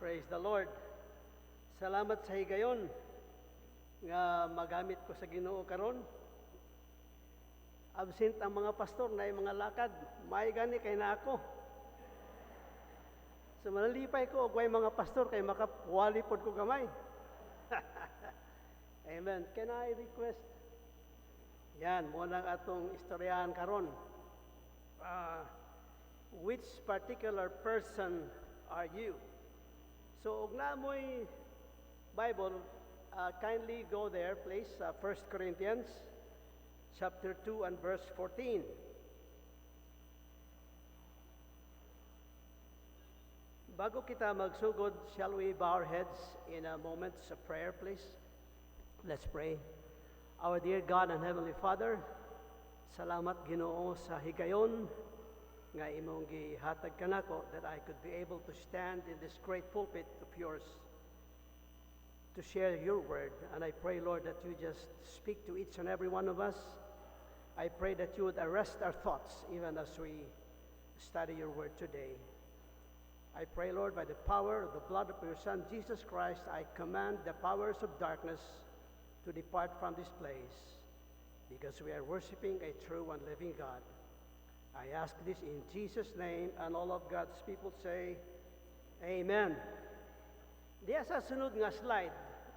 Praise the Lord. Salamat sa higayon nga magamit ko sa Ginoo karon. Absent ang mga pastor na mga lakad. May gani kay na ako. So manalipay ko og way mga pastor kay makapuwali pod ko gamay. Amen. Can I request? Yan, mo nang atong istoryahan karon. Which particular person are you? So, og na mo'y Bible, kindly go there, please, 1 Corinthians chapter 2 and verse 14. Bago kita magsugod, shall we bow our heads in a moment of prayer, please? Let's pray. Our dear God and Heavenly Father, salamat Ginoo sa higayon nga imong gihatag kanako that I could be able to stand in this great pulpit of yours to share your word. And I pray, Lord, that you just speak to each and every one of us. I pray that you would arrest our thoughts even as we study your word today. I pray, Lord, by the power of the blood of your Son, Jesus Christ, I command the powers of darkness to depart from this place because we are worshiping a true and living God. I ask this in Jesus' name, and all of God's people say, Amen. Diya sa sunod nga slide,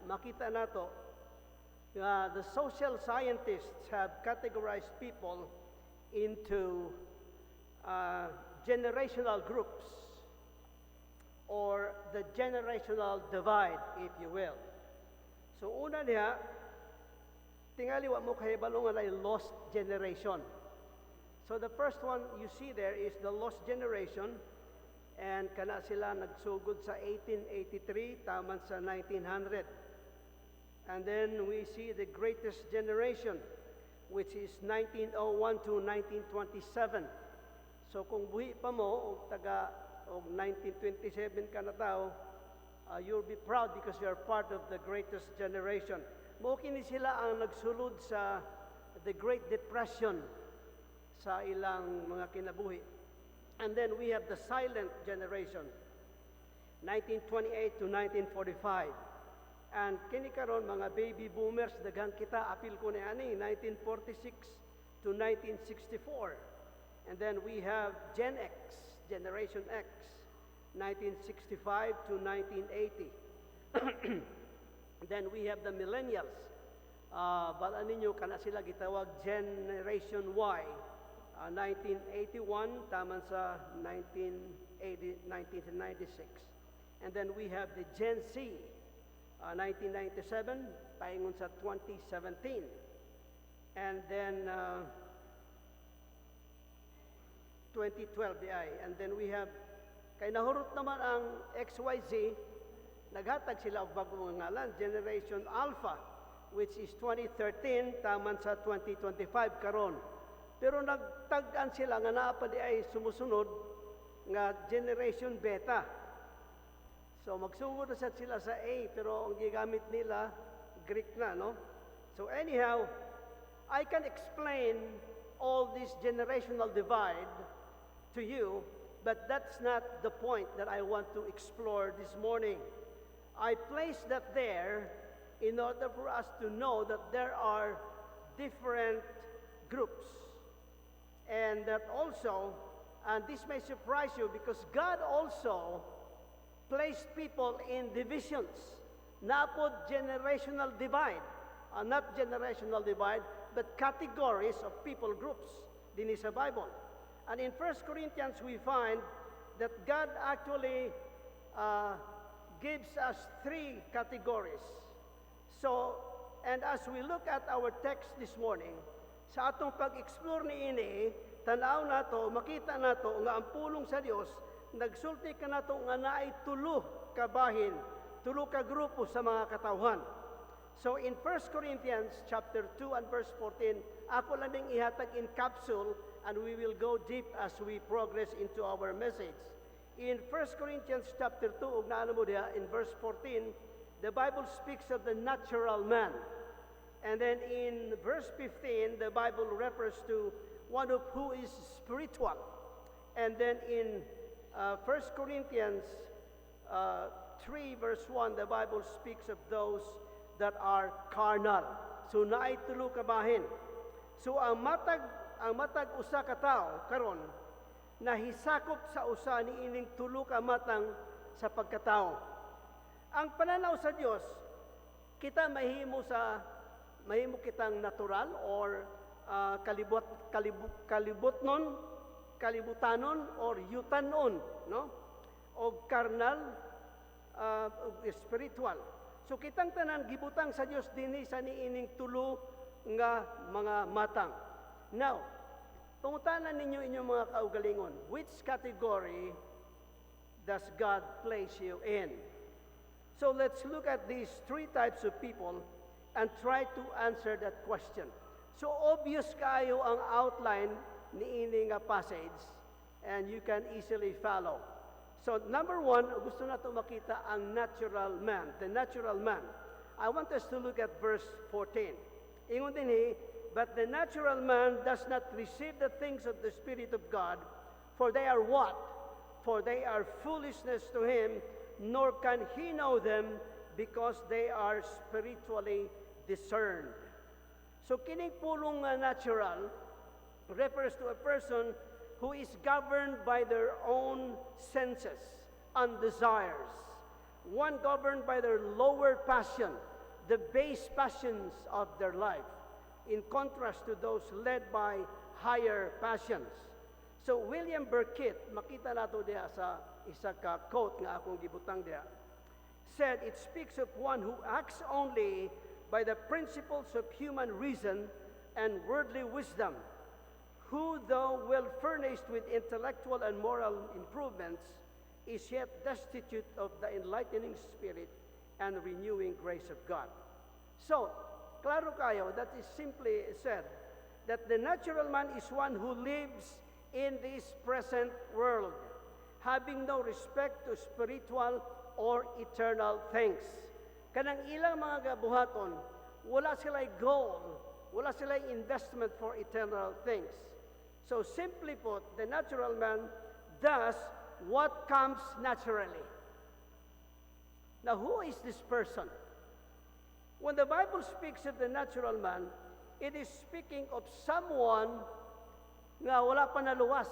makita nato the social scientists have categorized people into generational groups or the generational divide, if you will. So una niya, tingali wa mo kahibalo nga lost generation. So the first one you see there is the lost generation, and kana sila nagsugod sa 1883 taman sa 1900. And then we see the greatest generation, which is 1901 to 1927. So kung buhi pa mo og taga og 1927 ka na tao, you'll be proud because you are part of the greatest generation. Mo kini sila ang nagsulod sa the Great Depression sa ilang mga kinabuhi. And then we have the silent generation, 1928 to 1945. And kini karon mga baby boomers, daghang kita, apil ko ni ani, 1946 to 1964. And then we have Gen X, Generation X, 1965 to 1980. Then we have the millennials. Bala ninyo, kana sila gitawag Generation Y, 1981 taman sa 1996. And then we have the Gen Z, 1997 paingon sa 2017. And then 2012 di ay. And then we have kay nahurot naman ang XYZ, naghatag sila og bagong ngalan, Generation Alpha, which is 2013 taman sa 2025 karon. Pero nagtag-an sila nga naa pa di ay sumusunod nga Generation Beta. So magsugod na sila sa A, pero ang gigamit nila Greek na, no? So anyhow, I can explain all this generational divide to you, but that's not the point that I want to explore this morning. I place that there in order for us to know that there are different groups. And that also, and this may surprise you because God also placed people in divisions. Napod generational divide. Not generational divide, but categories of people groups din sa Bible. And in 1 Corinthians, we find that God actually gives us three categories. So, and as we look at our text this morning, sa atong pag-explore ni ini, tanaw nato, makita nato nga ang pulong sa Dios nagsulti ka nato nga naay tulo ka bahin, tulo ka grupo sa mga katawhan. So in 1 Corinthians chapter 2 and verse 14, ako lang ding ihatag in capsule and we will go deep as we progress into our message. In 1 Corinthians chapter 2, ug naano mo diha in verse 14, the Bible speaks of the natural man. And then in verse 15, the Bible refers to one of who is spiritual. And then in 1 Corinthians 3 verse 1, the Bible speaks of those that are carnal. So naay tulo ka bahin. So ang matag usa ka tao karon nahisakop sa usa ni ining tulo ka matang sa pagkatao. Ang pananaw sa Dios, kita mahimo kitang natural or kalibutanon or yutanon, no? O carnal, o spiritual. So kitang tanan gibutang sa Dios dinhi sa niining tulo nga mga matang. Now, pangutanan ninyo inyong mga kaugalingon, which category does God place you in? So let's look at these three types of people and try to answer that question. So obvious kayo ang outline ni ining passage and you can easily follow. So number one, gusto na ito makita ang natural man, the natural man. I want us to look at verse 14. Ingon din but the natural man does not receive the things of the Spirit of God, for they are what? For they are foolishness to him, nor can he know them, because they are spiritually discerned. So kining pulong natural refers to a person who is governed by their own senses and desires. One governed by their lower passion, the base passions of their life, in contrast to those led by higher passions. So William Burkitt, makita nato diha sa isa ka quote nga akong gibutang diha, said it speaks of one who acts only by the principles of human reason and worldly wisdom, who, though well furnished with intellectual and moral improvements, is yet destitute of the enlightening spirit and renewing grace of God. So, klaro kayo, that is simply said, that the natural man is one who lives in this present world, having no respect to spiritual or eternal things. Kanang ilang mga gabuhaton, wala sila'y goal, wala sila'y investment for eternal things. So simply put, the natural man does what comes naturally. Now, who is this person? When the Bible speaks of the natural man, it is speaking of someone nga wala pa naluwas.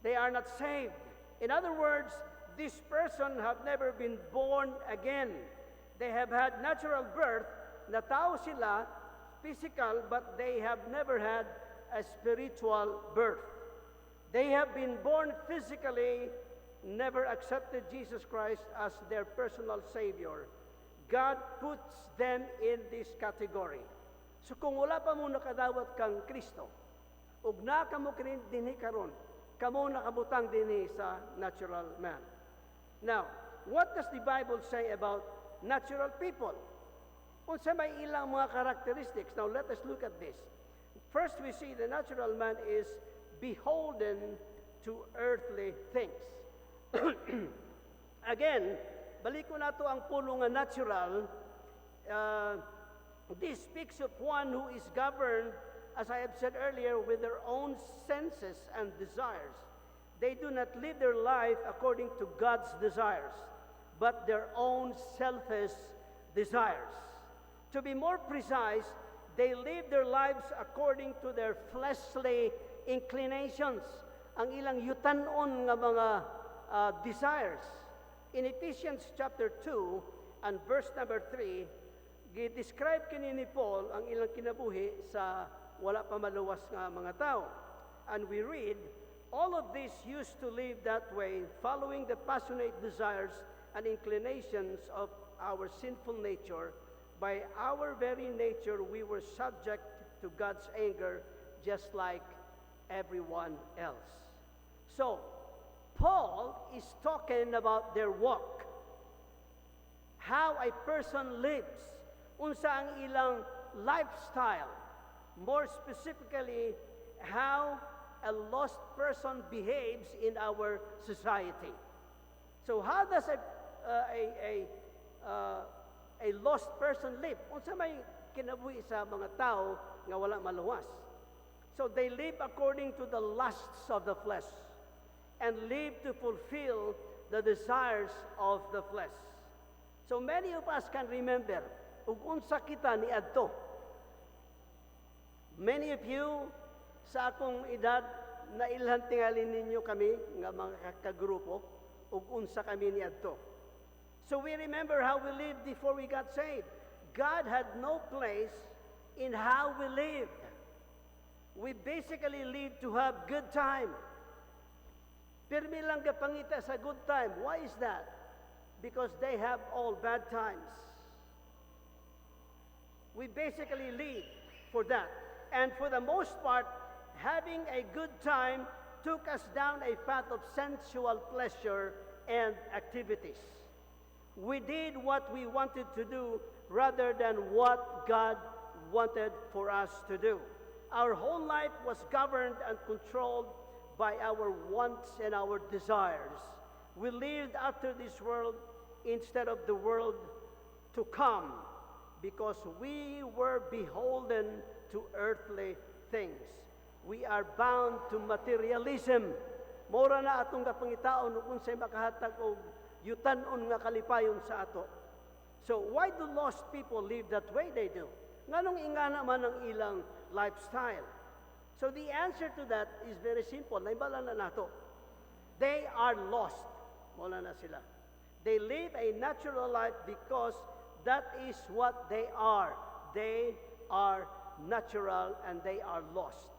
They are not saved. In other words, this person have never been born again. They have had natural birth, na tao sila, physical, but they have never had a spiritual birth. They have been born physically, never accepted Jesus Christ as their personal Savior. God puts them in this category. So kung wala pa mo nakadawat kang Kristo, ug na kamo dinhi karon, kamo nakabutang dinhi sa natural man. Now, what does the Bible say about natural people? Unsa may ilang mga characteristics? Now, let us look at this. First, we see the natural man is beholden to earthly things. Again, balik ko na to ang pulong nga natural. This speaks of one who is governed, as I have said earlier, with their own senses and desires. They do not live their life according to God's desires, but their own selfish desires. To be more precise, they live their lives according to their fleshly inclinations, ang ilang yutanon nga mga desires. In Ephesians chapter 2 and verse number 3, gi-describe kini ni Paul ang ilang kinabuhi sa wala pa maluwas nga mga tao. And we read, all of these used to live that way, following the passionate desires and inclinations of our sinful nature. By our very nature, we were subject to God's anger, just like everyone else. So, Paul is talking about their walk. How a person lives. Unsa ang ilang lifestyle. More specifically, how a lost person behaves in our society. So how does a lost person live? Unsa may kinabuhi sa mga tao nga wala maluwas? So they live according to the lusts of the flesh and live to fulfill the desires of the flesh. So many of us can remember, ug unsa kita ni adto. Many of you sa akong edad na ilhan tingali ninyo kami nga mga kagrupo ug unsa kami ni adto. So we remember how we lived before we got saved. God had no place in how we lived. We basically lived to have good time. Pirmi lang kapangita sa good time. Why is that? Because they have all bad times. We basically live for that. And for the most part, having a good time took us down a path of sensual pleasure and activities. We did what we wanted to do rather than what God wanted for us to do. Our whole life was governed and controlled by our wants and our desires. We lived after this world instead of the world to come because we were beholden to earthly things. We are bound to materialism. Mora na atong kapangitaon kung say makahatag og yutan-on nga kalipayon sa ato. So why do lost people live that way they do? Nganong ingana man ang ilang lifestyle? So the answer to that is very simple. Naibala na nato. They are lost. Wala na sila. They live a natural life because that is what they are. They are natural and they are lost.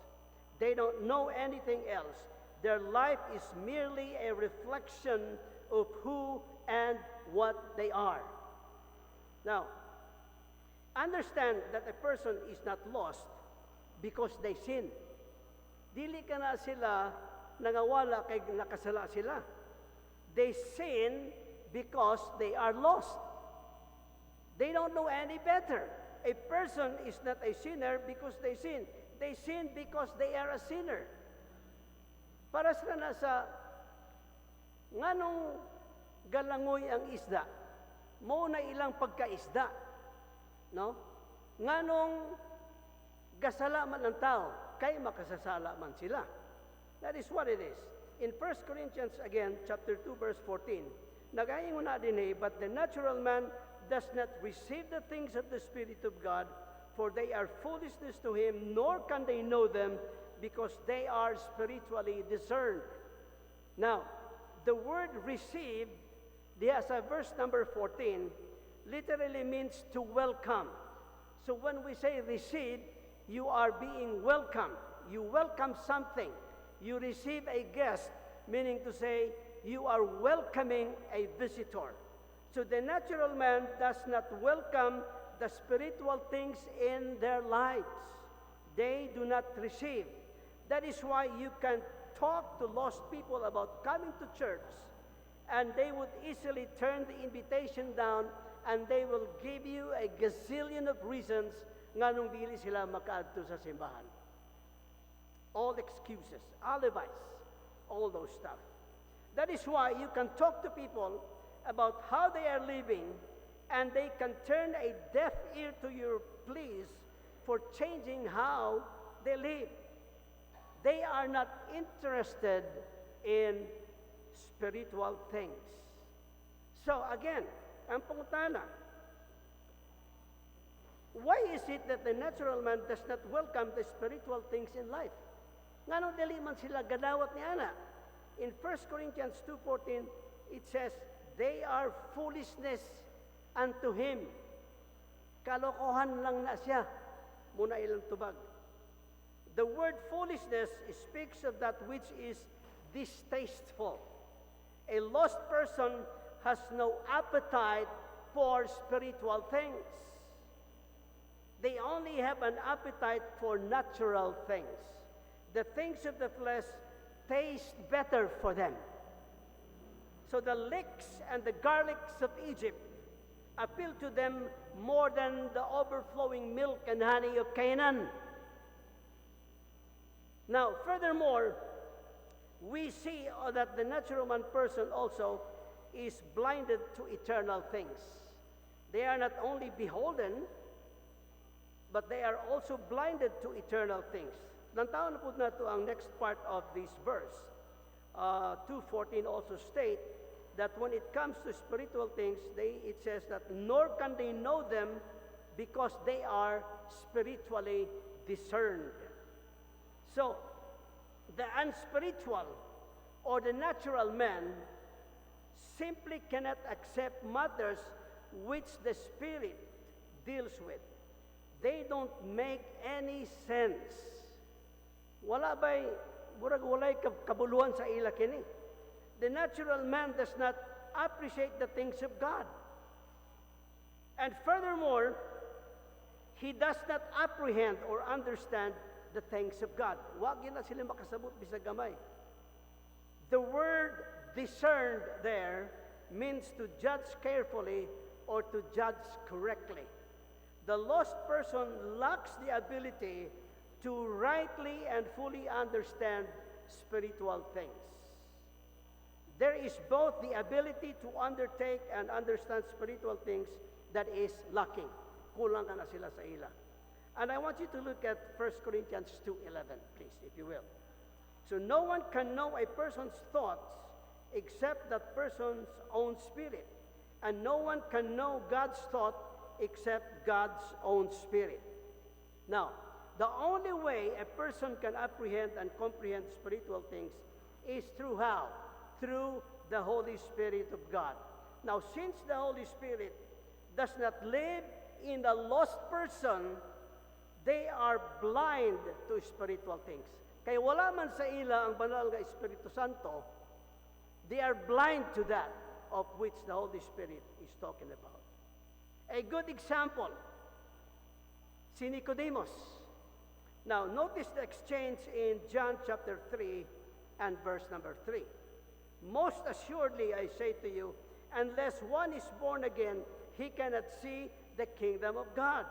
They don't know anything else. Their life is merely a reflection of who and what they are. Now, understand that a person is not lost because they sin. Dili ka na sila nangawala kay nakasala sila. They sin because they are lost. They don't know any better. A person is not a sinner because they sin. They sin because they are a sinner. Para sila na sa nganong galangoy ang isda. Mo na ilang pagkaisda. No? Nganong gasala man ang tao, kay makasasala man sila. That is what it is. In 1 Corinthians again, chapter 2, verse 14, nagaingon na din but the natural man does not receive the things of the Spirit of God, for they are foolishness to him, nor can they know them, because they are spiritually discerned. Now, the word receive, as a verse number 14, literally means to welcome. So when we say receive, you are being welcomed. You welcome something. You receive a guest, meaning to say you are welcoming a visitor. So the natural man does not welcome the spiritual things in their lives. They do not receive. That is why you can talk to lost people about coming to church, and they would easily turn the invitation down, and they will give you a gazillion of reasons nganong dili sila makaadto sa simbahan. All excuses, alibis, all those stuff. That is why you can talk to people about how they are living, and they can turn a deaf ear to your pleas for changing how they live. They are not interested in spiritual things. So again, ang pangutana, why is it that the natural man does not welcome the spiritual things in life? Ngano dili man sila gadawat ni ana? In 1 Corinthians 2:14, it says, they are foolishness unto him. Kalokohan lang na siya. Muna ilang tubag. The word foolishness speaks of that which is distasteful. A lost person has no appetite for spiritual things. They only have an appetite for natural things. The things of the flesh taste better for them. So the leeks and the garlics of Egypt appeal to them more than the overflowing milk and honey of Canaan. Now, furthermore, we see that the natural man person also is blinded to eternal things. They are not only beholden, but they are also blinded to eternal things. Lantaon na po na ito ang next part of this verse. 2:14 also state, that when it comes to spiritual things, it says that nor can they know them because they are spiritually discerned. So, the unspiritual or the natural man simply cannot accept matters which the Spirit deals with. They don't make any sense. Wala ba'y, murag walay kabuluhan sa ila kini. The natural man does not appreciate the things of God. And furthermore, he does not apprehend or understand the things of God. Wag yun na sila makasabot bisag gamay. The word discerned there means to judge carefully or to judge correctly. The lost person lacks the ability to rightly and fully understand spiritual things. There is both the ability to undertake and understand spiritual things that is lacking. Kulang na sila sa ila. And I want you to look at 1 Corinthians 2:11, please, if you will. So no one can know a person's thoughts except that person's own spirit. And no one can know God's thought except God's own spirit. Now, the only way a person can apprehend and comprehend spiritual things is through how? Through the Holy Spirit of God. Now, since the Holy Spirit does not live in the lost person, they are blind to spiritual things. Kaya wala man sa ila ang banal nga Espiritu Santo, they are blind to that of which the Holy Spirit is talking about. A good example, si Nicodemus. Now, notice the exchange in John chapter 3 and verse number 3. Most assuredly, I say to you, unless one is born again, he cannot see the kingdom of God.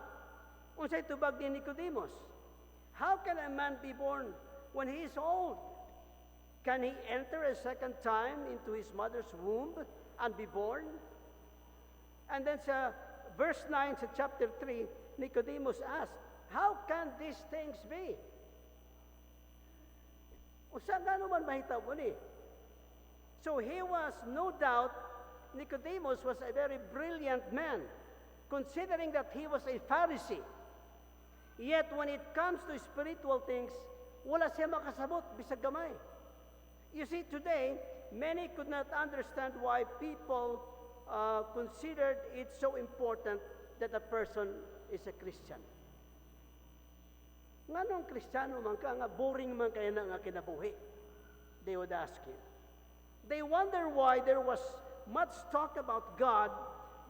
Unsay tubag ni Nicodemus? How can a man be born when he is old? Can he enter a second time into his mother's womb and be born? And then sa verse 9 sa chapter 3, Nicodemus asked, how can these things be? Usa gano man mahitabo ni? So he was, no doubt, Nicodemus was a very brilliant man, considering that he was a Pharisee. Yet when it comes to spiritual things, wala siya makasabot bisag gamay. You see, today, many could not understand why people considered it so important that a person is a Christian. Nganong Kristiyano man ka, nga boring man kaya na nga kinabuhi? They would ask you. They wonder why there was much talk about God,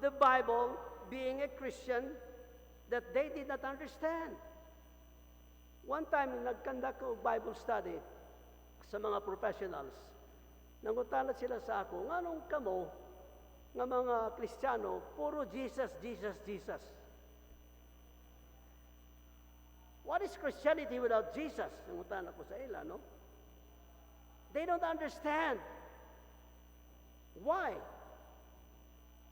the Bible, being a Christian, that they did not understand. One time, nag-conduct ko Bible study sa mga professionals. Nangutana sila sa ako, nganong kamo, nga mga Kristiyano, puro Jesus, Jesus, Jesus. What is Christianity without Jesus? Nangutana ko sa ila, no? They don't understand. Why?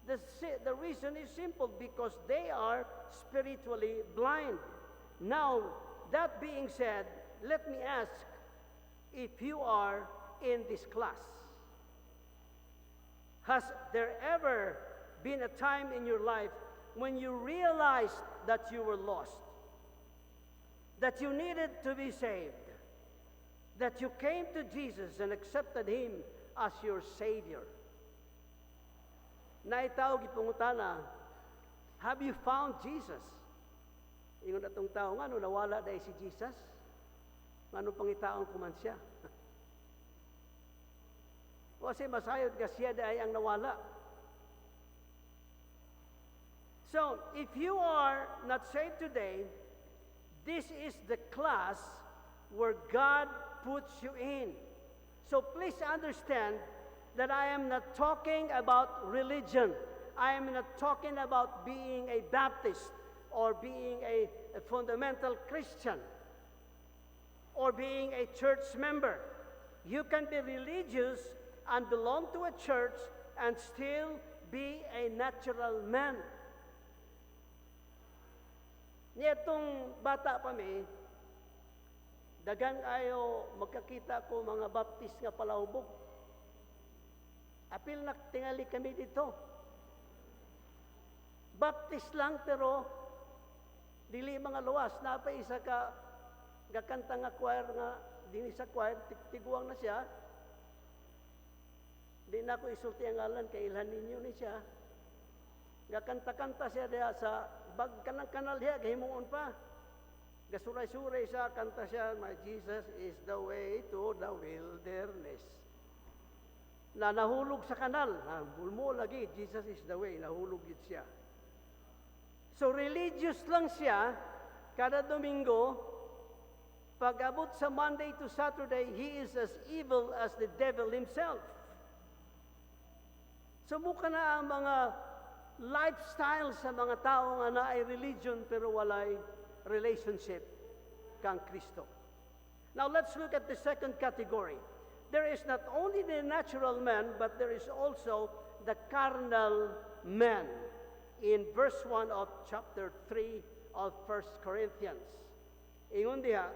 The reason is simple, because they are spiritually blind. Now, that being said, let me ask if you are in this class. Has there ever been a time in your life when you realized that you were lost, that you needed to be saved, that you came to Jesus and accepted Him as your Savior? Naitawag ipungutana, have you found Jesus? Ingon na itong tao, nga no, nawala dahil si Jesus? Nga no, pangitaon kuman siya. Kasi masayod ka siya dahil ang nawala. So, if you are not saved today, this is the class where God puts you in. So please understand that I am not talking about religion. I am not talking about being a Baptist or being a fundamental Christian or being a church member. You can be religious and belong to a church and still be a natural man. Nitong bata pa mi, dagan ayo magkakita ko mga Baptist nga palahubog. Apil apil na tingali kami dito. Baptist lang pero dili mga luwas. Napa isa ka gakanta nga choir nga dini sa choir tiguang na siya. Di na ako isulti ang ngalan kay ilhan ninyo ni siya. Gakanta-kanta siya diha sa bag kanang kanal diha gahimuon pa. Gasuray-suray siya kanta siya, "My Jesus is the way to the wilderness." Na nahulog sa kanal, bulmo lagi, Jesus is the way, nahulog gid siya. So religious lang siya, kada Domingo, pag-abot sa Monday to Saturday, he is as evil as the devil himself. So mukha na ang mga lifestyle sa mga tao nga na ay religion pero walay relationship kang Kristo. Now let's look at the second category. There is not only the natural man, but there is also the carnal man. In verse 1 of chapter 3 of 1 Corinthians. Ingon diha,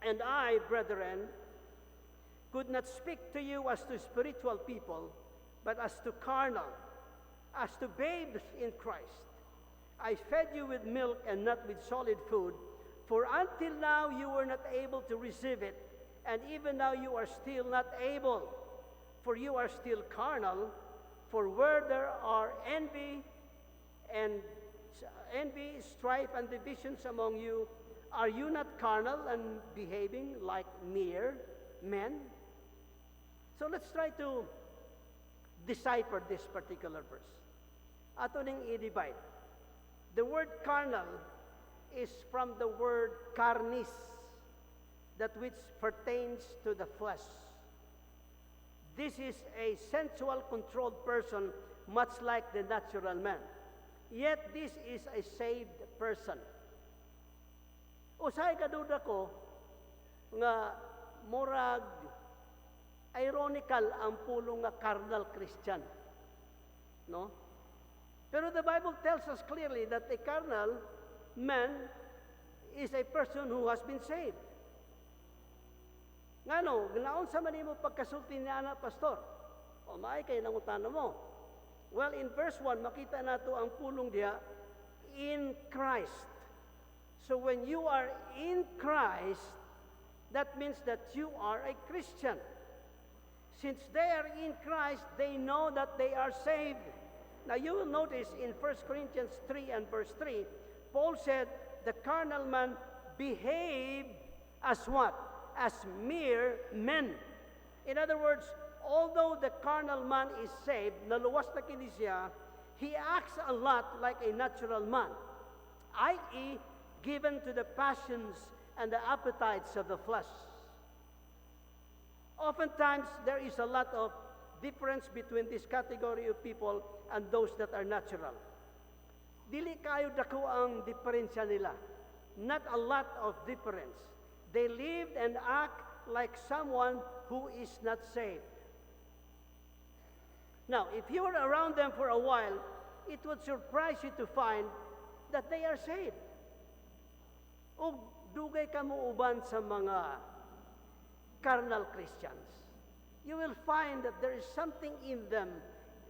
"And I, brethren, could not speak to you as to spiritual people, but as to carnal, as to babes in Christ. I fed you with milk and not with solid food, for until now you were not able to receive it, and even now you are still not able, for you are still carnal, for where there are envy, strife, and divisions among you, are you not carnal and behaving like mere men?" So let's try to decipher this particular verse. Ato ning i-divide. The word carnal is from the word carnis, that which pertains to the flesh. This is a sensual controlled person, much like the natural man. Yet this is a saved person. Usay kaduda ko nga murag ironical ang pulong nga carnal Christian. No? Pero the Bible tells us clearly that a carnal man is a person who has been saved. Ngano, gnaon sa man imo pagkasulti niya na pastor? O maay kay nangutana mo. Well, in verse 1, makita nato ang pulong diha, in Christ. So when you are in Christ, that means that you are a Christian. Since they are in Christ, they know that they are saved. Now you will notice in 1 Corinthians 3 and verse 3, Paul said, the carnal man behaved as what? As mere men. In other words, although the carnal man is saved, naluwas na kini siya, he acts a lot like a natural man, i.e., given to the passions and the appetites of the flesh. Oftentimes, there is a lot of difference between this category of people and those that are natural. Dili kayo dako ang diferensya nila. Not a lot of difference. They live and act like someone who is not saved. Now, if you were around them for a while, it would surprise you to find that they are saved. O dugay ka mo uban sa mga carnal Christians. You will find that there is something in them,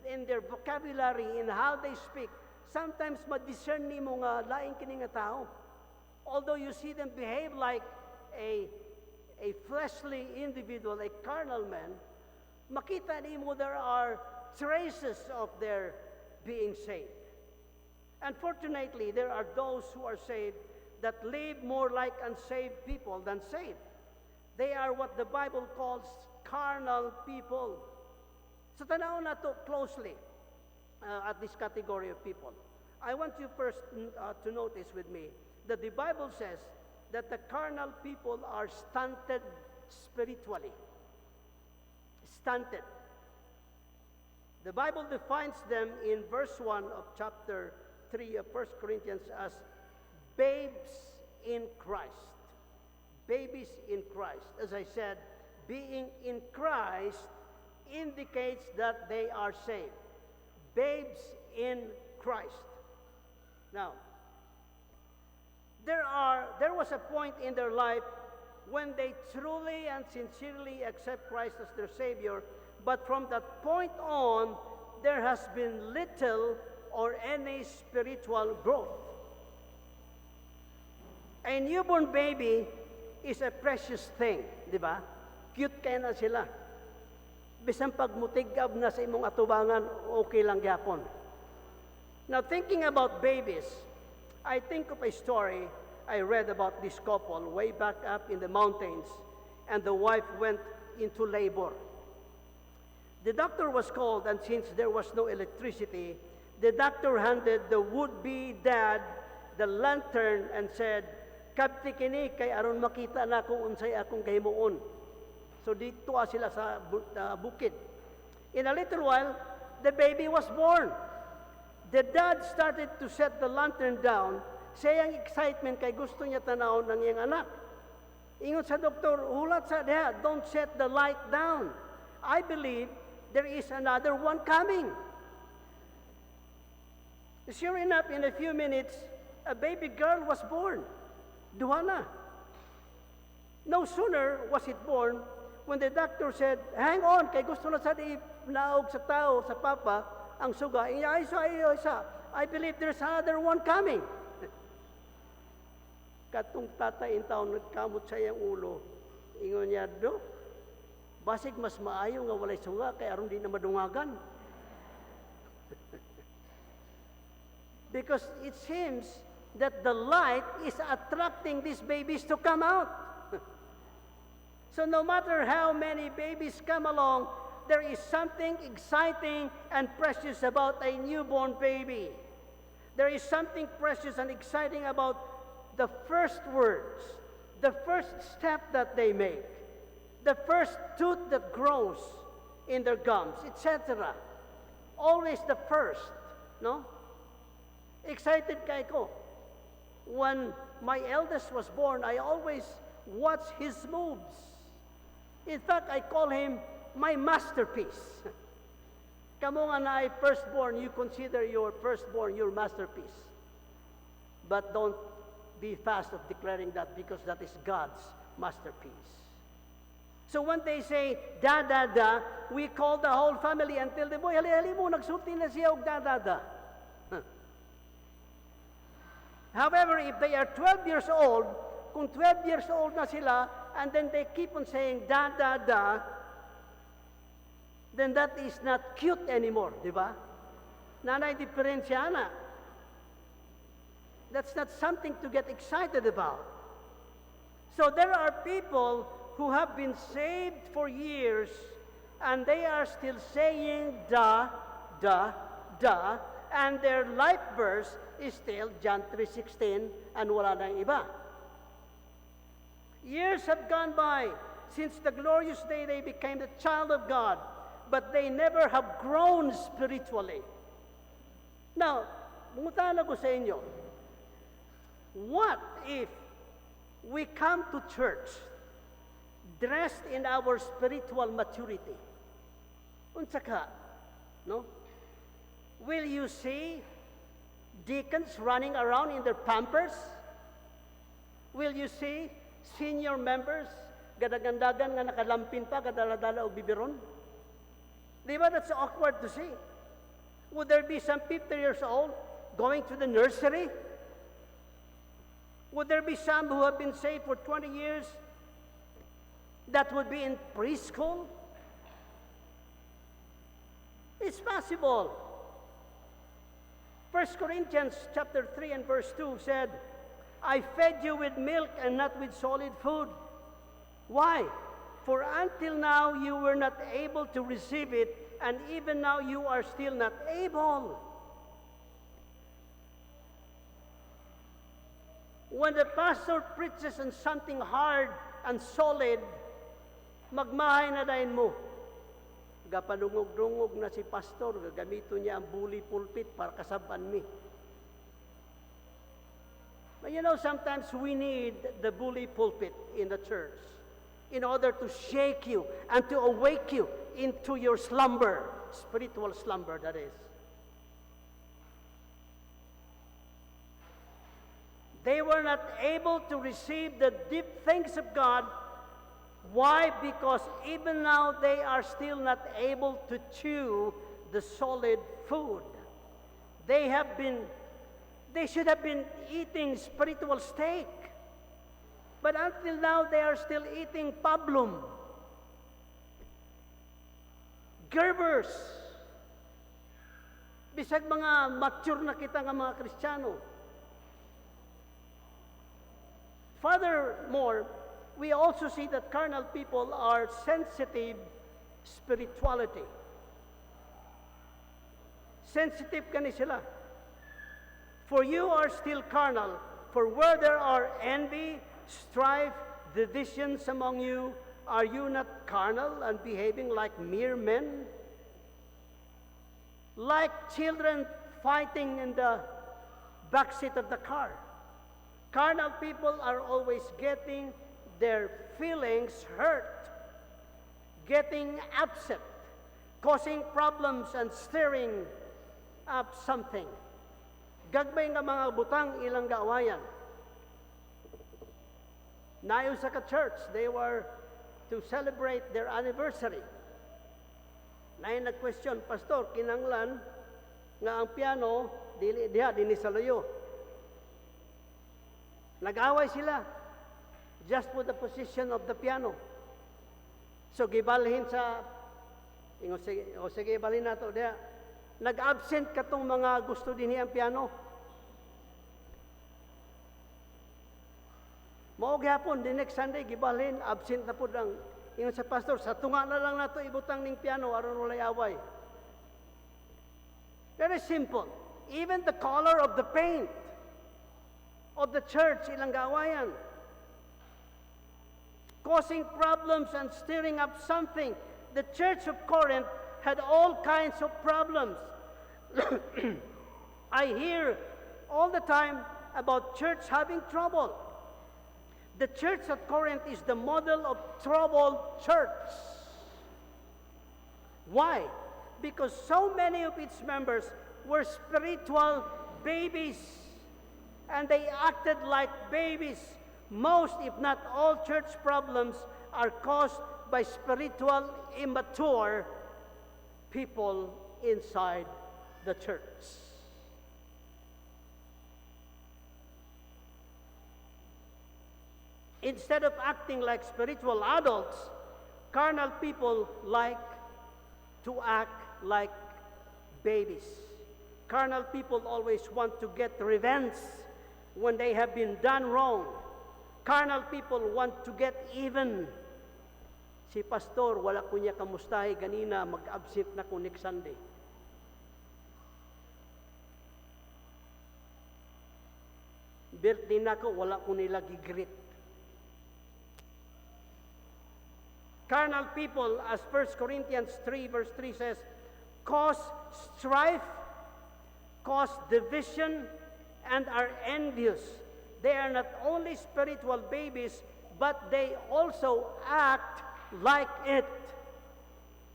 in their vocabulary, in how they speak. Sometimes ma-discern ni mo nga laing kini nga tao. Although you see them behave like a fleshly individual, a carnal man, makita ni mo there are traces of their being saved. Unfortunately, there are those who are saved that live more like unsaved people than saved. They are what the Bible calls carnal people. So tanaw na to closely at this category of people. I want you first to notice with me that the Bible says that the carnal people are stunted spiritually. Stunted. The Bible defines them in verse 1 of chapter 3 of 1 Corinthians as babes in Christ. Babies in Christ. As I said, being in Christ indicates that they are saved. Babes in Christ. Now, there was a point in their life when they truly and sincerely accept Christ as their Savior, But from that point on, there has been little or any spiritual growth. A newborn baby is a precious thing, di ba? Cute kaya na sila. Bisan pag mutigab na sa imong atubangan, okay lang gyapon. Now, thinking about babies, I think of a story I read about this couple way back up in the mountains, and the wife went into labor. The doctor was called, and since there was no electricity, the doctor handed the would-be dad the lantern and said, "Kabti kini kay aron makita na kung unsay akong kahimuon." So dito sila sa bukid. In a little while, the baby was born. The dad started to set the lantern down. Sayang excitement kay gusto niya tanawon ng iyang anak. Ingon sa doktor, "Hulat sa diha, don't set the light down. I believe there is another one coming." Sure enough, in a few minutes, a baby girl was born. Duha na. No sooner was it born when the doctor said, "Hang on, kay gusto na sa naog sa tao, sa papa, ang suga." Isa, "I believe there's another one coming." Katong tatay in taon, nagkamot sa iyang ulo. Ingon niya, "Do, basig mas maayo nga walay suga, kay aron di na madungagan." Because it seems that the light is attracting these babies to come out. So no matter how many babies come along, there is something exciting and precious about a newborn baby. There is something precious and exciting about the first words, the first step that they make, the first tooth that grows in their gums, etc. Always the first, no? Excited kay ko. When my eldest was born, I always watched his moves. In fact, I call him my masterpiece. Kamo nga na ay firstborn, you consider your firstborn your masterpiece. But don't be fast of declaring that, because that is God's masterpiece. So when they say, "Da, da, da," we call the whole family and tell the boy, "Hali mo, nagsulti na siya og da, da, da." However, if they are 12 years old, kung 12 years old na sila, and then they keep on saying, "Da, da, da," then that is not cute anymore, di ba? Nanay diferensya na. That's not something to get excited about. So there are people who have been saved for years, and they are still saying, "Da, da, da," and their life verse is still John 3:16, and wala nang iba. Years have gone by since the glorious day they became the child of God, but they never have grown spiritually. Now, mungutana ko sa inyo, what if we come to church dressed in our spiritual maturity? Unsa ka, no? Will you see deacons running around in their pampers? Will you see senior members gadagandagan nga nakalampin pa, kadala-dala o bibiron? Di ba that's awkward to see? Would there be some 50 years old going to the nursery? Would there be some who have been saved for 20 years that would be in preschool? It's possible. 1 Corinthians chapter 3 and verse 2 said, "I fed you with milk and not with solid food." Why? "For until now you were not able to receive it, and even now you are still not able." When the pastor preaches on something hard and solid, magmahay na dahin mo. Gapanungog-dungog na si pastor, gagamito niya ang bully pulpit para kasaban mi. But you know, sometimes we need the bully pulpit in the church in order to shake you and to awake you into your slumber, spiritual slumber, that is. They were not able to receive the deep things of God Why? Because even now they are still not able to chew the solid food. They should have been eating spiritual steak. But until now, they are still eating pablum, Gerbers. Bisag mga mature na kita nga mga Kristiyano. Furthermore, we also see that carnal people are sensitive spirituality. Sensitive kani sila. For you are still carnal, for where there are envy, strife, divisions among you, are you not carnal and behaving like mere men? Like children fighting in the backseat of the car. Carnal people are always getting their feelings hurt, getting upset, causing problems and stirring up something. Gagbay nga mga butang ilang gaawayan. Nayon sa ka-church, they were to celebrate their anniversary. Nayon nag-question, Pastor, kinanglan nga ang piano, dini sa layo. Nag-away sila just for the position of the piano. So, gibalhin sa, sige, ibalhin na ito, diya. Nag-absent katong mga gusto din ang piano. Maog hapon, the next Sunday, gibalhin, absent na po ang ingon sa pastor, sa tunga na lang nato ibutang ning piano, aron walay away. Very simple. Even the color of the paint of the church, ilang gawayan. Causing problems and stirring up something. The church of Corinth had all kinds of problems. I hear all the time about church having trouble. The church at Corinth is the model of troubled church. Why? Because so many of its members were spiritual babies, and they acted like babies. Most, if not all, church problems are caused by spiritual immature people inside the church. Instead of acting like spiritual adults, carnal people like to act like babies. Carnal people always want to get revenge when they have been done wrong. Carnal people want to get even. Si pastor, wala ko niya kamustahi ganina, mag-absent na ko next Sunday. Birthday na ko, wala ko nila gigreet. Carnal people, as 1 Corinthians 3 verse 3 says, cause strife, cause division, and are envious. They are not only spiritual babies, but they also act like it.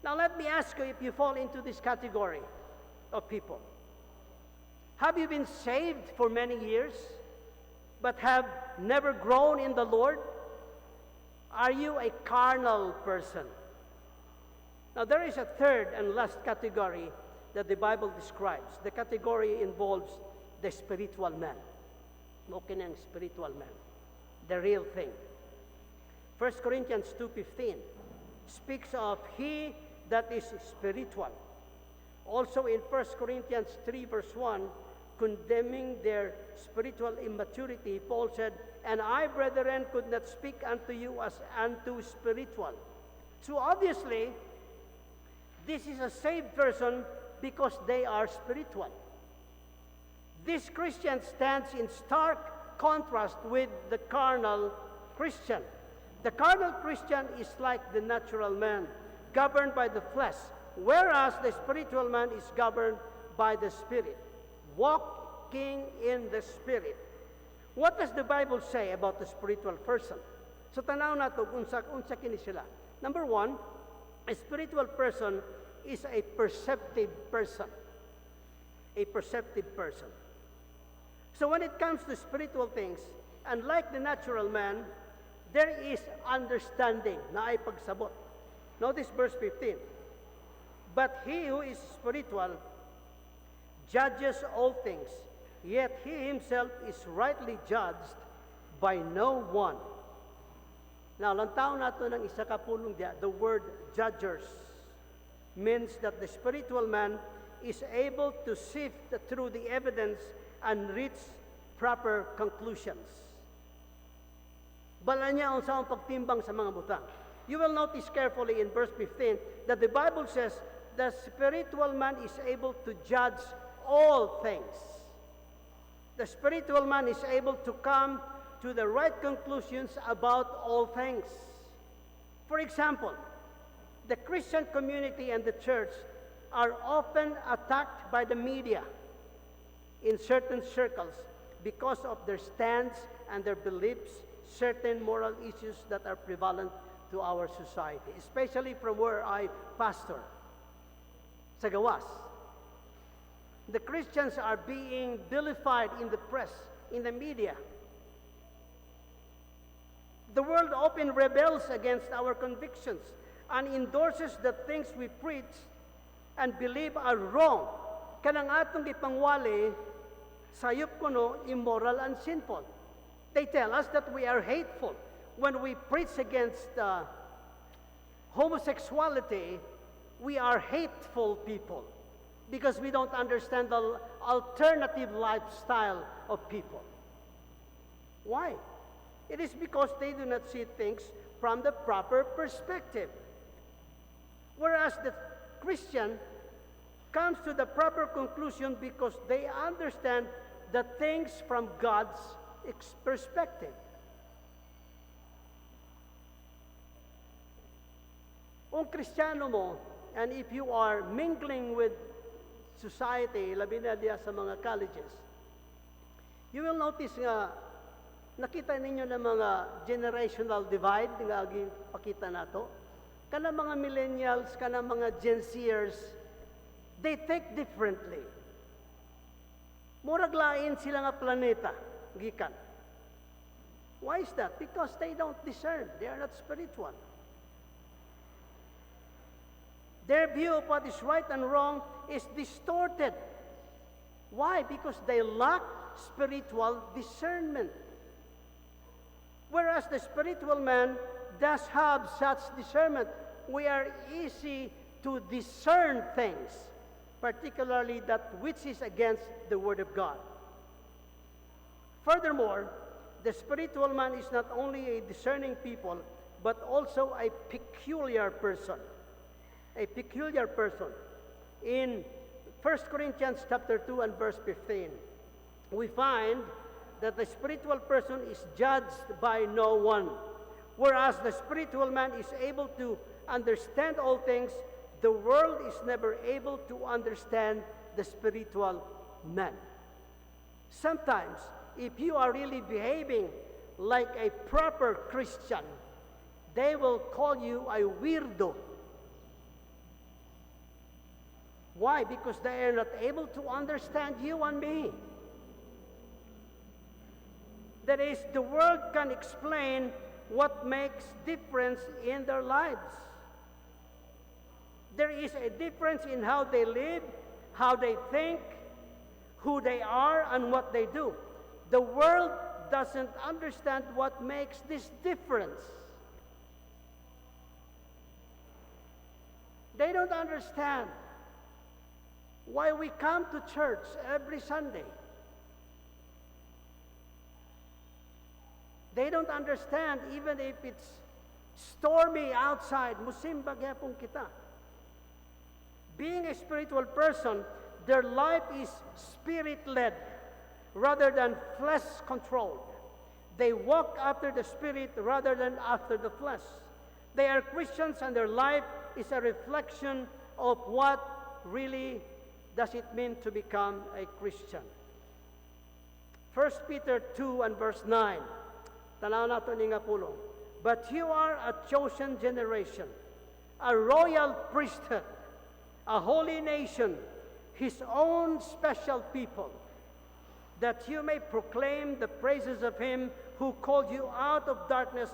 Now let me ask you if you fall into this category of people. Have you been saved for many years, but have never grown in the Lord? Are you a carnal person? Now there is a third and last category that the Bible describes. The category involves the spiritual man. Okay na ang spiritual man. The real thing. 1 Corinthians 2:15 speaks of he that is spiritual. Also in 1 Corinthians 3 verse 1, condemning their spiritual immaturity, Paul said, "And I, brethren, could not speak unto you as unto spiritual." So obviously, this is a saved person because they are spiritual. This Christian stands in stark contrast with the carnal Christian. The carnal Christian is like the natural man, governed by the flesh, whereas the spiritual man is governed by the Spirit, walking in the Spirit. What does the Bible say about the spiritual person? So tanaw nato unsa kini sila. Number one, a spiritual person is a perceptive person. A perceptive person. So when it comes to spiritual things, unlike the natural man, there is understanding na ay pagsabot. Notice verse 15. But he who is spiritual judges all things, yet he himself is rightly judged by no one. Now, lantaw nato ng isa ka pulong diya, the word judgers means that the spiritual man is able to sift through the evidence and reach proper conclusions. Bala niya ang saan pagtimbang sa mga butang. You will notice carefully in verse 15 that the Bible says the spiritual man is able to judge all things. The spiritual man is able to come to the right conclusions about all things. For example, the Christian community and the church are often attacked by the media in certain circles because of their stands and their beliefs, certain moral issues that are prevalent to our society, especially from where I pastor, sa Gawas. The Christians are being vilified in the press, in the media. The world often rebels against our convictions and endorses the things we preach and believe are wrong. Kanang atong gipangwali, sayop kuno, immoral and sinful. They tell us that we are hateful. When we preach against homosexuality, we are hateful people because we don't understand the alternative lifestyle of people. Why? It is because they do not see things from the proper perspective. Whereas the Christian comes to the proper conclusion because they understand the things from God's perspective. Kung Kristiyano mo, and if you are mingling with society, labi na diya sa mga colleges, you will notice nga nakita ninyo na mga generational divide nga pakita nato. Kana mga millennials, kana mga Gen Zers, they think differently. Murag lain sila nga planeta, gikan. Why is that? Because they don't discern. They are not spiritual. Their view of what is right and wrong is distorted. Why? Because they lack spiritual discernment. Whereas the spiritual man does have such discernment. We are easy to discern things, particularly that which is against the Word of God. Furthermore, the spiritual man is not only a discerning people, but also a peculiar person. A peculiar person. In 1 Corinthians chapter 2 and verse 15, we find that the spiritual person is judged by no one. Whereas the spiritual man is able to understand all things, the world is never able to understand the spiritual man. Sometimes, if you are really behaving like a proper Christian, they will call you a weirdo. Why? Because they are not able to understand you and me. That is, the world can explain what makes difference in their lives. There is a difference in how they live, how they think, who they are, and what they do. The world doesn't understand what makes this difference. They don't understand why we come to church every Sunday. They don't understand even if it's stormy outside, musimba gyapon kita. Being a spiritual person, their life is spirit-led rather than flesh-controlled. They walk after the Spirit rather than after the flesh. They are Christians and their life is a reflection of what really does it mean to become a Christian. 1 Peter 2 and verse 9. Tanaw nato ni nga pulong. But you are a chosen generation, a royal priesthood, a holy nation, His own special people, that you may proclaim the praises of Him who called you out of darkness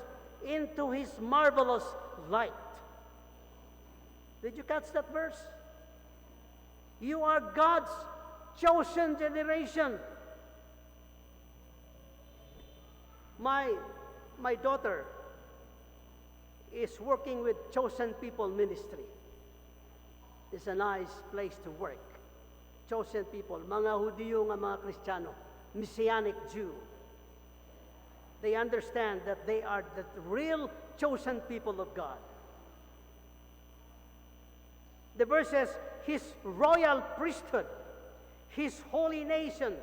into His marvelous light. Did you catch that verse? You are God's chosen generation. My daughter is working with Chosen People Ministry. It's a nice place to work. Chosen people, mga Hudiyo nga mga Kristiyano, Messianic Jew. They understand that they are the real chosen people of God. The verse says, His royal priesthood, His holy nation,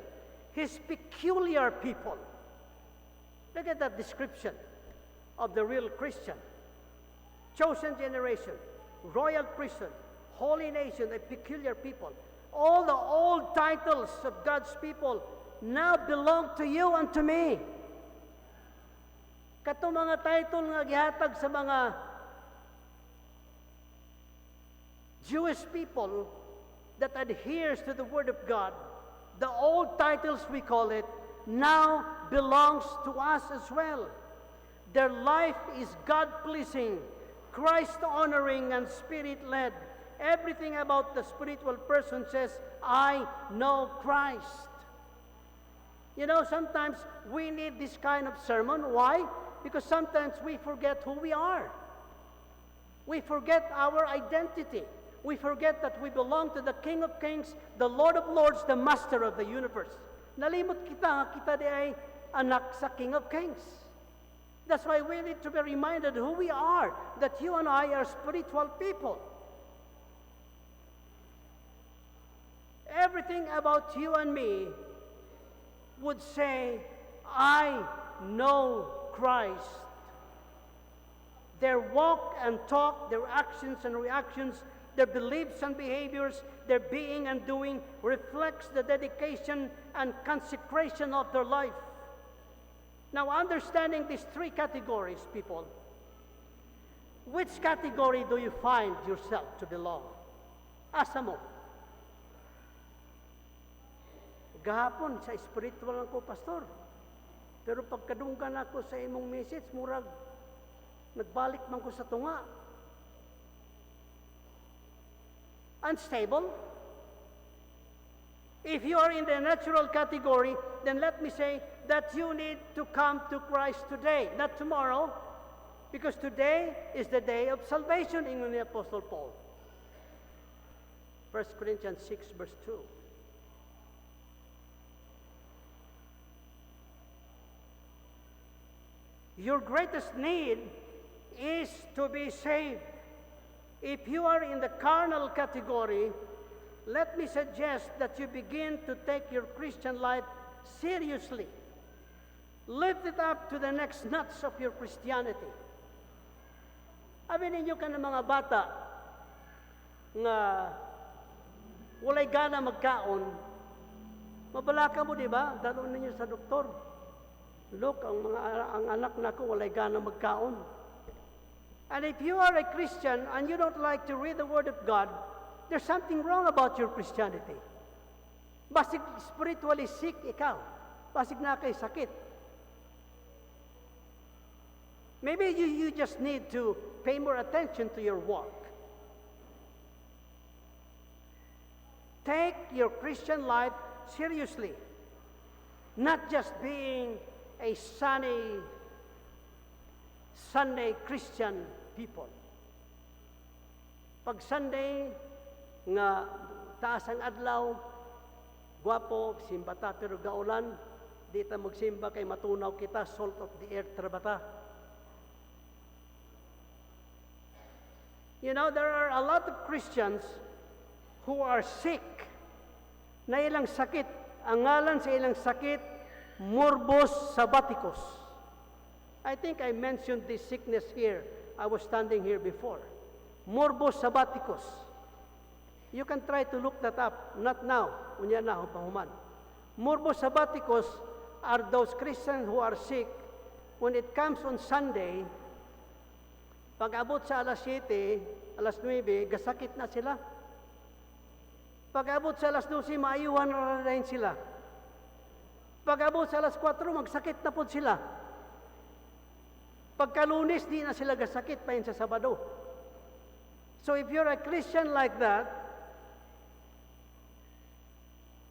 His peculiar people. Look at that description of the real Christian. Chosen generation, royal priesthood, holy nation, a peculiar people. All the old titles of God's people now belong to you and to me. Kato mga title nga gihatag sa mga Jewish people that adheres to the Word of God, the old titles we call it, now belongs to us as well. Their life is God-pleasing, Christ-honoring, and Spirit-led. Everything about the spiritual person says, I know Christ. You know, sometimes we need this kind of sermon. Why? Because sometimes we forget who we are. We forget our identity. We forget that we belong to the King of Kings, the Lord of Lords, the Master of the universe. Nalimot kita di ay anak sa King of Kings. That's why we need to be reminded who we are, that you and I are spiritual people. Everything about you and me would say, I know Christ. Their walk and talk, their actions and reactions, their beliefs and behaviors, their being and doing reflects the dedication and consecration of their life. Now, understanding these three categories, people, which category do you find yourself to belong? Asa mo? Gahapon, sa spiritual lang ko, pastor. Pero pagkadunggan ako sa imong message, murag, nagbalik man ko sa tunga. Unstable. If you are in the natural category, then let me say that you need to come to Christ today, not tomorrow, because today is the day of salvation in the Apostle Paul. 1 Corinthians 6 verse 2. Your greatest need is to be saved. If you are in the carnal category, let me suggest that you begin to take your Christian life seriously. Lift it up to the next notch of your Christianity. Abi ninyo ka ng mga bata nga walay gana magkaon, mabalaka mo, di ba? Dalon ninyo sa doktor. Look, ang anak nako walay gana magkaon. And if you are a Christian and you don't like to read the Word of God, there's something wrong about your Christianity. Basig spiritually sick ikaw. Basig na kay sakit. Maybe you just need to pay more attention to your walk. Take your Christian life seriously. Not just being a Sunday Christian people. Pag Sunday, nga taas ang adlaw, guwapo, simbata pero gaulan, di ta magsimba kay matunaw kita, salt of the earth trabata. You know, there are a lot of Christians who are sick, na ilang sakit. Ang ngalan sa ilang sakit, morbus sabbaticus. I think I mentioned this sickness here. I was standing here before. Morbus sabbaticus. You can try to look that up. Not now. Unya na, hupahuman. Morbus sabbaticus are those Christians who are sick. When it comes on Sunday, pag abot sa alas 7, alas 9, gasakit na sila. Pag abot sa alas 12, maayuhan na rin sila. Pag abot sa alas 4, magsakit na po sila. Pagka Lunes, di na sila gasakit pa yun sa Sabado. So if you're a Christian like that,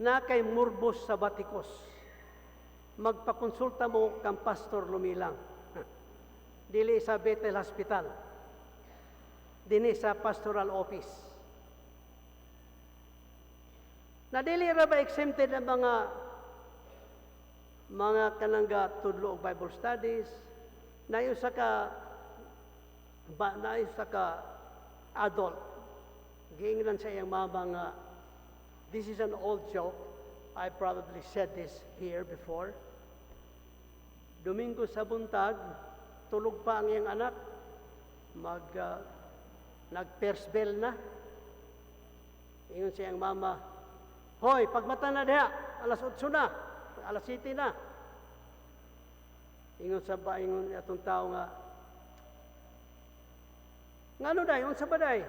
na kay Murbos Sabaticos, magpakonsulta mo kang Pastor Lumilang. Dili sa Bethel Hospital. Dini sa pastoral office. Na dili ra ba exempted ang mga kanangga tudlo og Bible studies, na sa ka adult. Giingnan sa iyang mama nga, this is an old joke. I probably said this here before. Domingo sa buntag, tulog pa ang iyang anak, nag-first bell na. Ingon sa iyang mama, hoy, pagmata na diha, alas 8 na, alas 7 na. Ingon atong tao nga, ngano day, unsa ba day?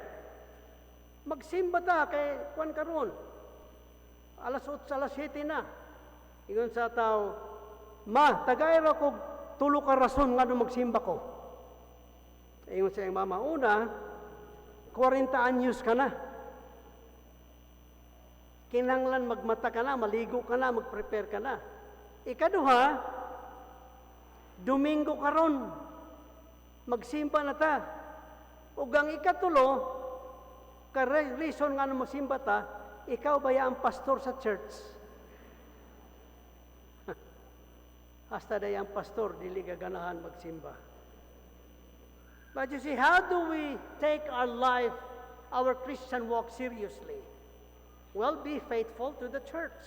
Magsimba ta kay kuan karon. Alas 8, alas 7 na. Ingon sa tao, ma, tagay ra ko tulo ka rason ngano magsimba ko. Ingon sa iyang mama, una, 40 anyos ka na. Kinahanglan magmata ka na, maligo ka na, mag-prepare ka na. Ikaduha, Domingo karon, magsimba na ta. Ug ang ikatulo, reason nga mo simba ta, ikaw ba ang pastor sa church? Hasta na yung pastor, dili gaganahan magsimba. But you see, how do we take our life, our Christian walk seriously? Well, be faithful to the church.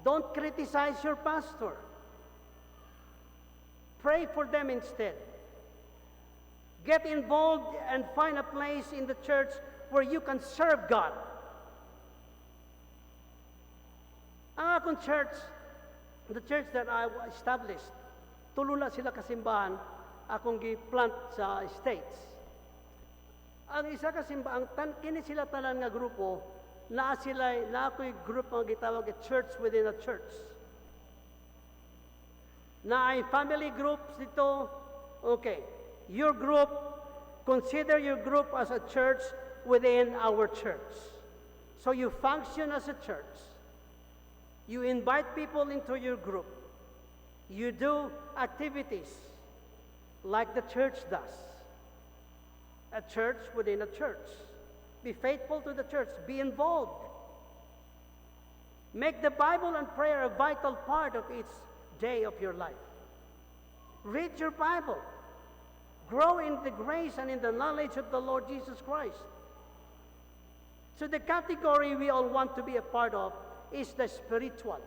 Don't criticize your pastor. Pray for them instead. Get involved and find a place in the church where you can serve God. Ang akong church, the church that I established, tulo na sila kasimbahan, akong gi-plant sa States. Ang isa kasimbahan, kini sila tanan nga grupo, na ako'y group ang gitawag church within a church. Na ay family groups dito, okay. Your group, consider your group as a church within our church. So you function as a church. You invite people into your group. You do activities like the church does. A church within a church. Be faithful to the church. Be involved. Make the Bible and prayer a vital part of each day of your life. Read your Bible. Grow in the grace and in the knowledge of the Lord Jesus Christ. So the category we all want to be a part of is the spiritual.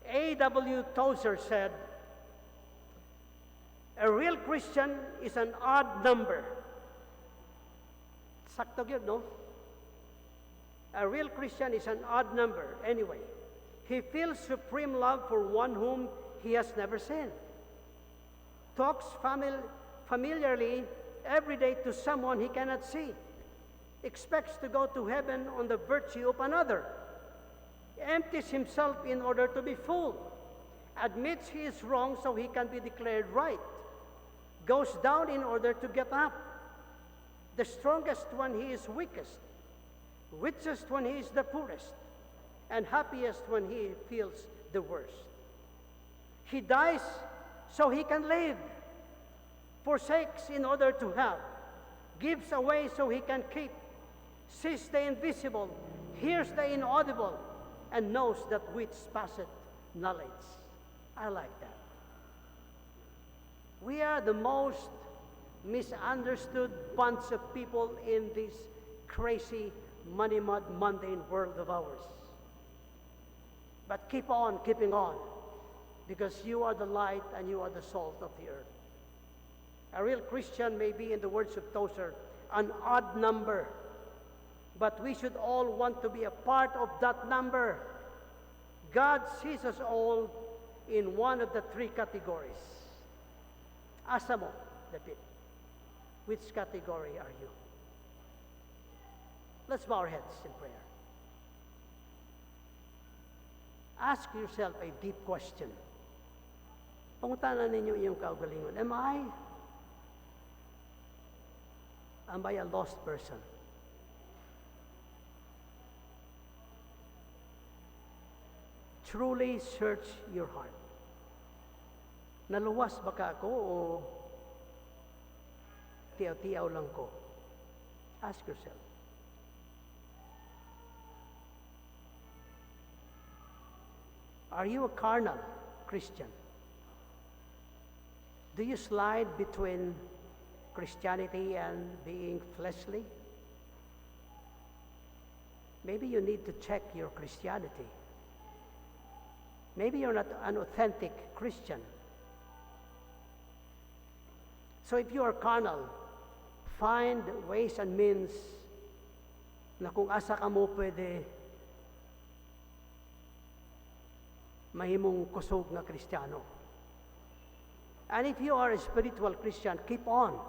A.W. Tozer said, a real Christian is an odd number. Sakto yun, no? A real Christian is an odd number. Anyway, he feels supreme love for one whom he has never seen. Talks familiarly every day to someone he cannot see. Expects to go to heaven on the virtue of another. Empties himself in order to be full. Admits he is wrong so he can be declared right. Goes down in order to get up. The strongest when he is weakest. Richest when he is the poorest. And happiest when he feels the worst. He dies so he can live. Forsakes in order to have. Gives away so he can keep. Sees the invisible. Hears the inaudible. And knows that which passeth knowledge. I like that. We are the most misunderstood bunch of people in this crazy, money-mud, mundane world of ours. But keep on keeping on, because you are the light and you are the salt of the earth. A real Christian may be, in the words of Tozer, an odd number, but we should all want to be a part of that number. God sees us all in one of the three categories. Asa mo, David? Which category are you? Let's bow our heads in prayer. Ask yourself a deep question. Pangutanan ninyo iyong kaugalingon. Am I a lost person? Truly search your heart. Naluwas ba ka ako o tiyaw-tiyaw lang ko? Ask yourself. Are you a carnal Christian? Do you slide between Christianity and being fleshly? Maybe you need to check your Christianity. Maybe you're not an authentic Christian. So if you are carnal, find ways and means na kung asa ka mo pwede mahimong kusog nga Kristiyano. And if you are a spiritual Christian, keep on.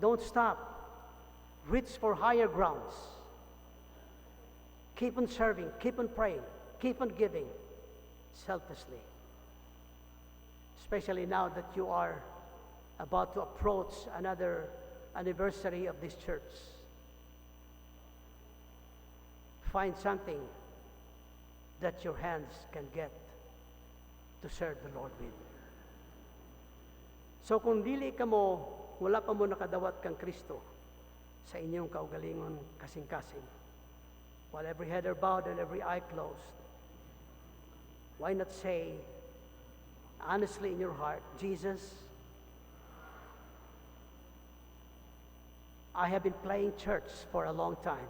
Don't stop. Reach for higher grounds. Keep on serving, keep on praying, keep on giving selflessly. Especially now that you are about to approach another anniversary of this church. Find something that your hands can get to serve the Lord with. So kung dili ka mo, wala pa mo nakadawat kang Kristo sa inyong kaugalingon kasing-kasing, while every head are bowed and every eye closed, why not say honestly in your heart, Jesus, I have been playing church for a long time,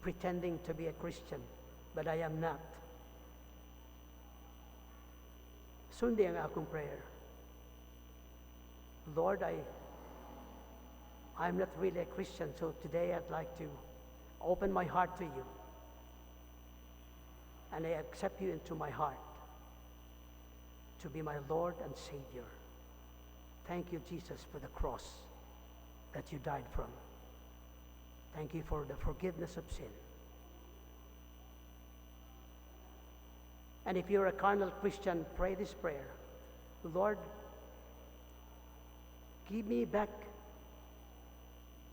pretending to be a Christian, but I am not. Sundi ang akong prayer. Lord, I'm not really a Christian, so today I'd like to open my heart to you. And I accept you into my heart to be my Lord and Savior. Thank you, Jesus, for the cross that you died from. Thank you for the forgiveness of sin. And if you're a carnal Christian, pray this prayer. Lord, give me back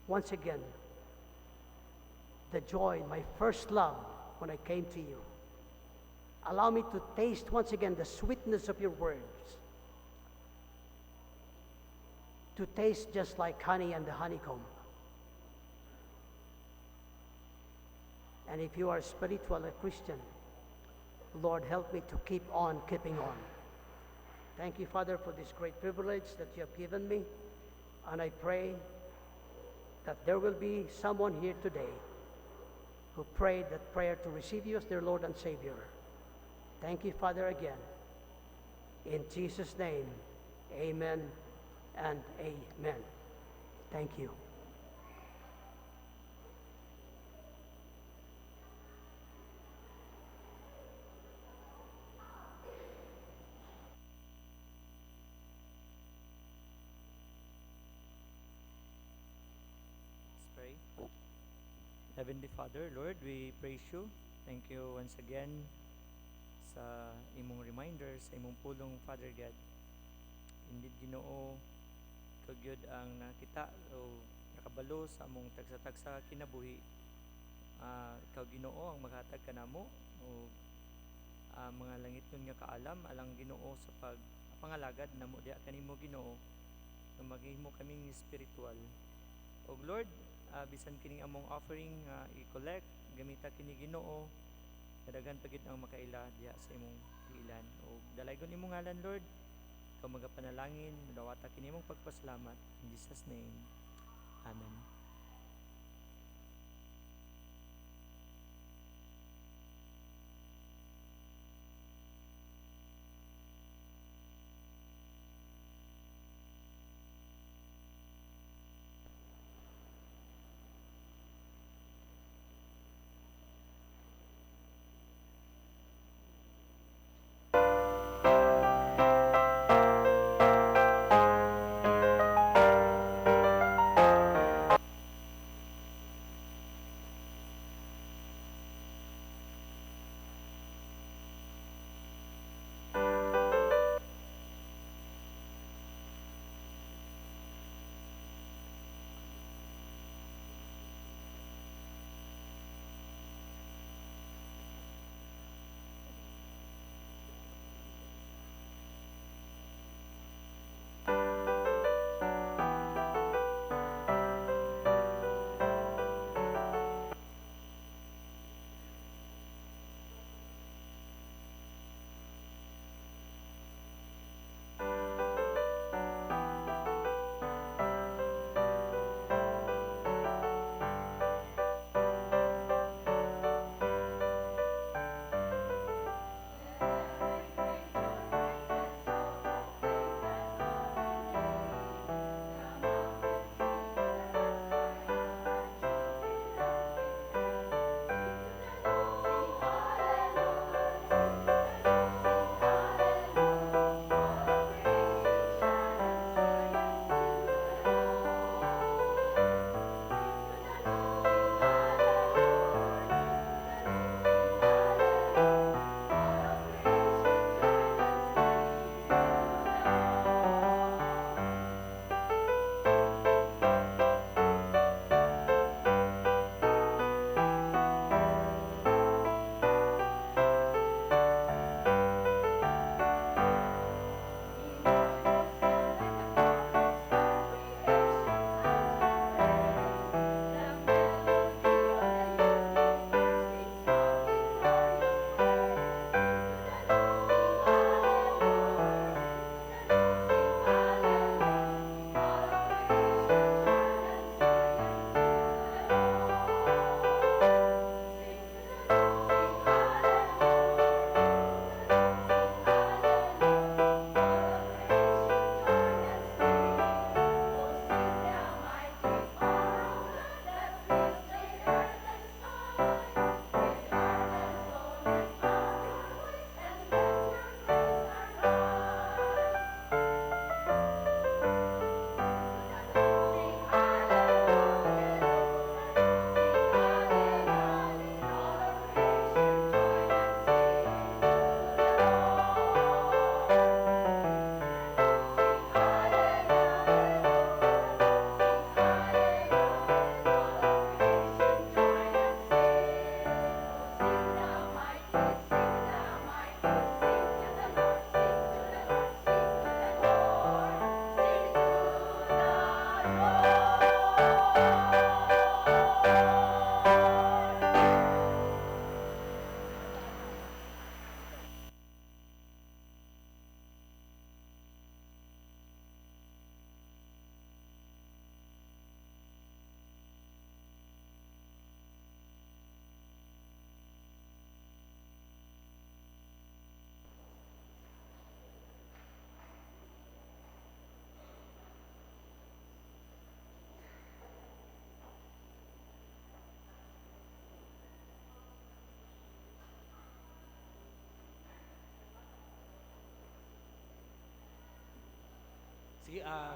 once again the joy, my first love when I came to you. Allow me to taste once again the sweetness of your words. To taste just like honey and the honeycomb. And if you are spiritual, a Christian, Lord, help me to keep on keeping on. Thank you, Father, for this great privilege that you have given me. And I pray that there will be someone here today who prayed that prayer to receive you as their Lord and Savior. Thank you, Father, again. In Jesus' name, amen and amen. Thank you. Let's pray. Heavenly Father, Lord, we praise you. Thank you once again sa imong reminders, sa imong pulong, Father God. Indeed, Ginoo, kagyod ang nakita o nakabalo sa among tagsa-tagsa kinabuhi. Ikaw, Ginoo, ang maghatag kanamo o mga langit nun nga kaalam alang Ginoo sa pangalagad namo diha kanimo, Ginoo, na maghimo kaming spiritual. O Lord, bisan kining among offering i-collect, gamita kini, Ginoo, kadaghan pagid ang makaila diha sa imong tiilan. O dalaygon imong ngalan, Lord, ikaw magapanalangin, dawata kini imong pagpasalamat. In Jesus' name, amen.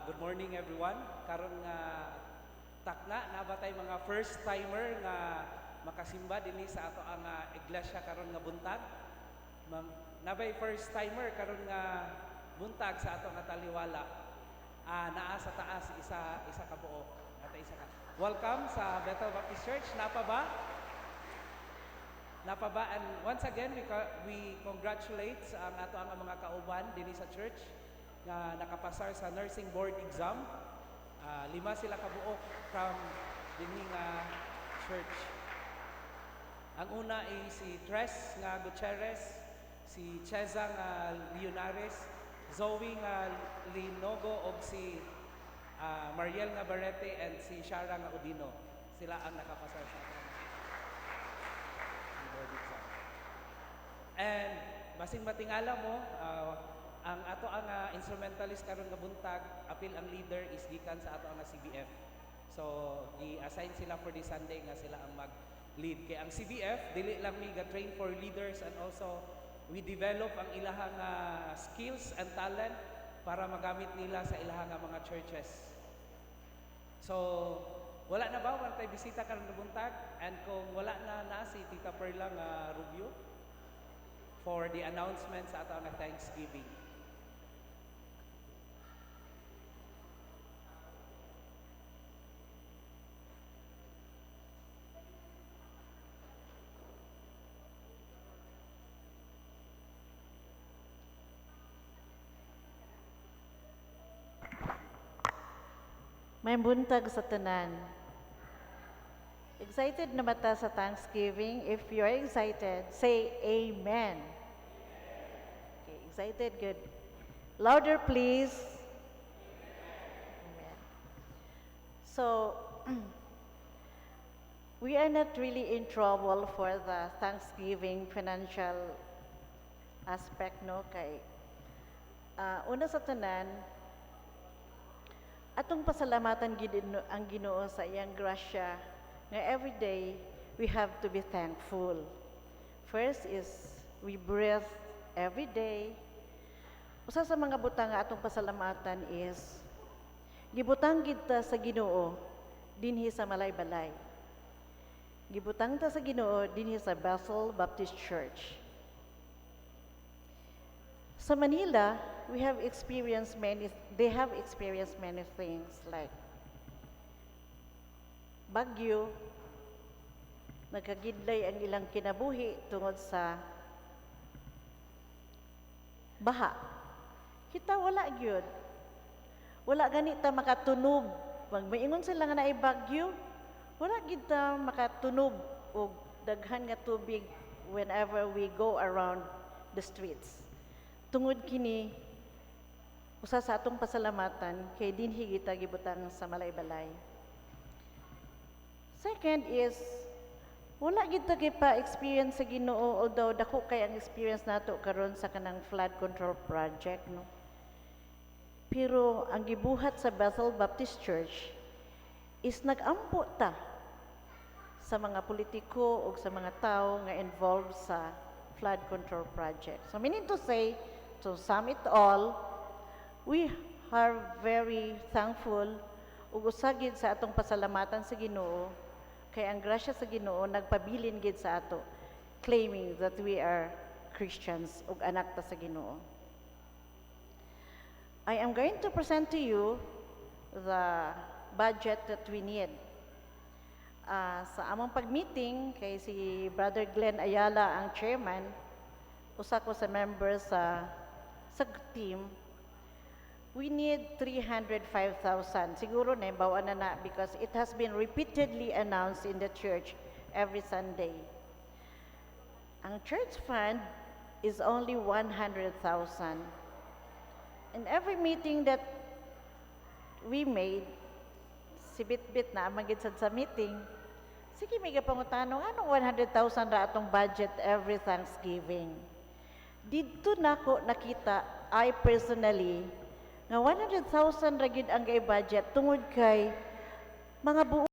Good morning everyone. Karon nga takna nabatay mga first timer nga makasimba dinhi sa ato ang iglesia karon nga buntag. Nabay first timer karon nga buntag sa ato nga taliwala. Naa sa taas isa ka buo. Isa ka. Welcome sa Bethel Baptist Church. Napa ba? And once again we congratulate ang ato ang mga kauban dinhi sa church nga nakapasar sa nursing board exam. 5 sila kabuok from dinhi nga church. Ang una ay si Tres nga Gutierrez, si Cheza nga Leonares, Zoe nga Linogo ug si Mariel nga Barrete and si Shara nga Udino. Sila ang nakapasar sa ato board exam. And basing matingala mo, ang ato ang instrumentalist karon nga buntag, apil ang leader is gikan sa ato ang CBF. So, i-assign sila for this Sunday nga sila ang mag-lead. Kaya ang CBF, dili lang mi ga-train for leaders and also we develop ang ilahang skills and talent para magamit nila sa ilahang mga churches. So, wala na ba? Wala tayo bisita karon nga buntag? And kung wala na si Tita Perla nga review for the announcements sa ato nga Thanksgiving. May buntag sa tanan. Excited na ba ta sa Thanksgiving? If you're excited, say Amen. Okay, excited? Good. Louder, please. Amen. So, we are not really in trouble for the Thanksgiving financial aspect, no? Kay, una sa tanan, atong pasalamatan gid ang Ginoo sa iyang grasya nga every day we have to be thankful. First is we breathe every day. Usa sa mga butang nga atong pasalamatan is gibutang gid ta sa Ginoo dinhi sa Malaybalay. Gibutang ta sa Ginoo dinhi sa Bethel Baptist Church. Sa Manila, they have experienced many things like bagyo, nagkagidlay ang ilang kinabuhi tungod sa baha. Kita wala gyud. Wala ganita makatunog. Pag maingon sila nga naay bagyo, wala gid ta makatunog og daghan nga tubig whenever we go around the streets. Tungod kini usa sa atong pasalamatan kay dinhi kita gibutang sa Malaybalay. Second is wala gid ta kay pa experience sa Ginoo, although dako kay ang experience nato karon sa kanang flood control project, no. Pero ang gibuhat sa Bethel Baptist Church is nag-ampo ta sa mga politiko o sa mga tao nga involved sa flood control project. So meaning to say, to sum it all, we are very thankful ug usagid sa atong pasalamatan sa Ginoo kay ang grasya sa Ginoo nagpabilin gid sa ato, claiming that we are Christians ug anak ta sa Ginoo. I am going to present to you the budget that we need. Sa among pag-meeting kay si Brother Glenn Ayala ang chairman, usa ko sa members sa team, we need 305,000. Siguro na bawa na because it has been repeatedly announced in the church every Sunday. Ang church fund is only 100,000. In every meeting that we made, si Bit-Bit na magid sa meeting, sige may pangutanong, anong 100,000 ra atong budget every Thanksgiving? Dito nako nakita, I personally, nga 100,000 ra gid ang budget tungod kay mga buo